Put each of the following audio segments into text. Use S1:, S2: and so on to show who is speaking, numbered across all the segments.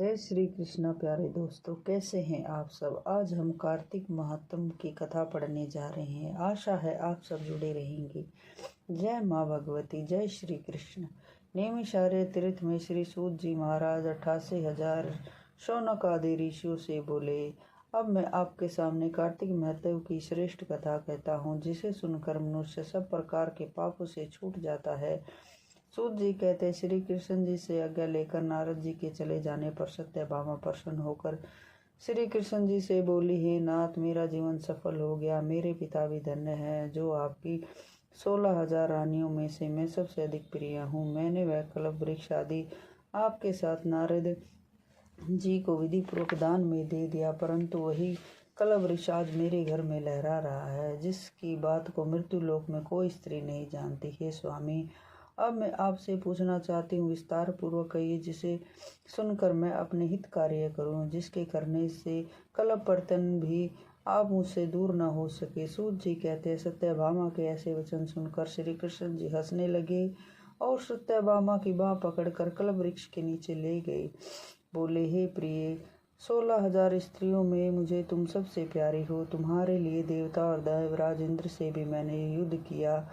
S1: जय श्री कृष्णा। प्यारे दोस्तों, कैसे हैं आप सब। आज हम कार्तिक महात्म की कथा पढ़ने जा रहे हैं। आशा है आप सब जुड़े रहेंगे। जय माँ भगवती, जय श्री कृष्ण। नैमिषारण्य तीर्थ में श्री सूत जी महाराज 88,000 शौनक आदि ऋषियों से बोले, अब मैं आपके सामने कार्तिक महत्व की श्रेष्ठ कथा कहता हूँ, जिसे सुनकर मनुष्य सब प्रकार के पापों से छूट जाता है। सूत जी कहते, श्री कृष्ण जी से आज्ञा लेकर नारद जी के चले जाने पर सत्यभामा प्रसन्न होकर श्री कृष्ण जी से बोली, हे नाथ, मेरा जीवन सफल हो गया। मेरे पिता भी धन्य हैं, जो आपकी 16,000 रानियों में से मैं सबसे अधिक प्रिय हूँ। मैंने वह कल्प वृक्ष आदि आपके साथ नारद जी को विधि पूर्वक दान में दे दिया, परंतु वही कल्प वृक्ष आज मेरे घर में लहरा रहा है, जिसकी बात को मृत्यु लोक में कोई स्त्री नहीं जानती। हे स्वामी, अब मैं आपसे पूछना चाहती हूँ, विस्तार पूर्वक कहिए, जिसे सुनकर मैं अपने हित कार्य करूँ, जिसके करने से कलपवर्तन भी आप मुझसे दूर न हो सके। सूत जी कहते हैं, सत्यभामा के ऐसे वचन सुनकर श्री कृष्ण जी हंसने लगे और सत्यभामा की बाह पकड़कर कल्प वृक्ष के नीचे ले गए। बोले, हे प्रिय, 16,000 स्त्रियों में मुझे तुम सबसे प्यारी हो। तुम्हारे लिए देवता और देवराज इंद्र से भी मैंने युद्ध किया।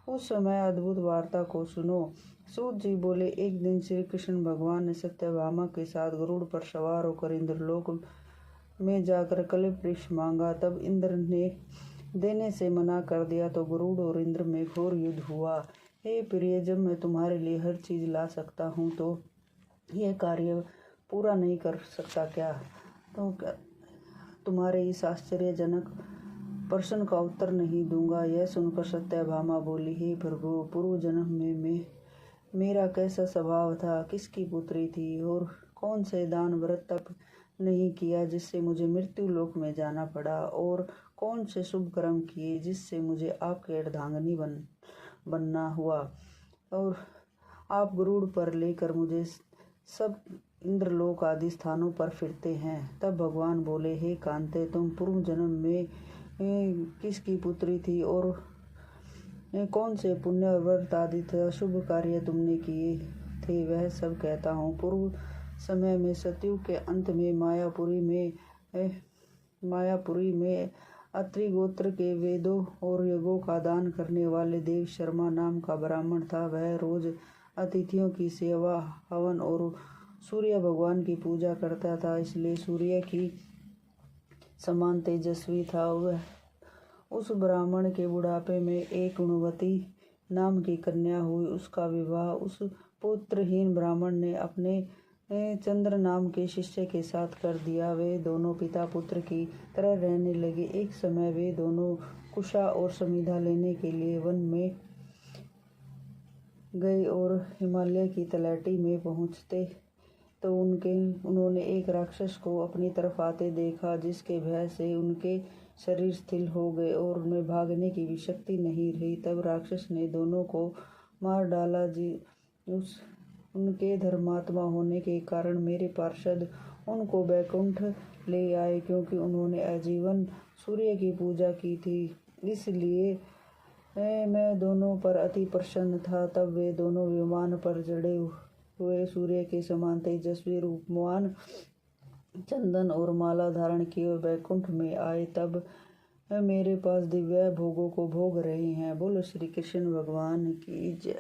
S1: उस समय अद्भुत वार्ता को सुनो। सूत जी बोले, एक दिन श्री कृष्ण भगवान ने सत्यभामा के साथ गरुड़ पर सवार होकर इंद्रलोक में जाकर कल्प वृक्ष मांगा। तब इंद्र ने देने से मना कर दिया तो गरुड़ और इंद्र में घोर युद्ध हुआ। हे प्रिय, जब मैं तुम्हारे लिए हर चीज ला सकता हूँ तो यह कार्य पूरा नहीं कर सकता क्या? तो तुम्हारे इस आश्चर्यजनक प्रश्न का उत्तर नहीं दूंगा। यह सुनकर सत्यभामा बोली, हे प्रभु, पूर्व जन्म में मेरा कैसा स्वभाव था, किसकी पुत्री थी और कौन से दान व्रत तप नहीं किया जिससे मुझे मृत्यु लोक में जाना पड़ा, और कौन से शुभ कर्म किए जिससे मुझे आपके अर्धांगिनी बनना हुआ, और आप गरुड़ पर लेकर मुझे सब इंद्रलोक आदि स्थानों पर फिरते हैं। तब भगवान बोले, हे कांते, तुम पूर्व जन्म में किसकी पुत्री थी और कौन से पुण्य व्रत आदि शुभ कार्य तुमने किए थे, वह सब कहता हूँ। पूर्व समय में सतयुग के अंत में मायापुरी में अत्रि गोत्र के वेदों और यज्ञों का दान करने वाले देव शर्मा नाम का ब्राह्मण था। वह रोज अतिथियों की सेवा, हवन और सूर्य भगवान की पूजा करता था, इसलिए सूर्य की समान तेजस्वी था। वह उस ब्राह्मण के बुढ़ापे में एक गुणवती नाम की कन्या हुई। उसका विवाह उस पुत्रहीन ब्राह्मण ने अपने चंद्र नाम के शिष्य के साथ कर दिया। वे दोनों पिता पुत्र की तरह रहने लगे। एक समय वे दोनों कुशा और समिधा लेने के लिए वन में गए और हिमालय की तलहटी में पहुंचते तो उन्होंने एक राक्षस को अपनी तरफ आते देखा, जिसके भय से उनके शरीर स्थिर हो गए और उनमें भागने की भी शक्ति नहीं रही। तब राक्षस ने दोनों को मार डाला। उनके धर्मात्मा होने के कारण मेरे पार्षद उनको बैकुंठ ले आए, क्योंकि उन्होंने आजीवन सूर्य की पूजा की थी, इसलिए मैं दोनों पर अति प्रसन्न था। तब वे दोनों विमान पर चढ़े हुए सूर्य के समान तेजस्वी रूपवान चंदन और माला धारण किए बैकुंठ में आए। तब मेरे पास दिव्य भोगों को भोग रहे हैं। बोलो श्री कृष्ण भगवान की जय।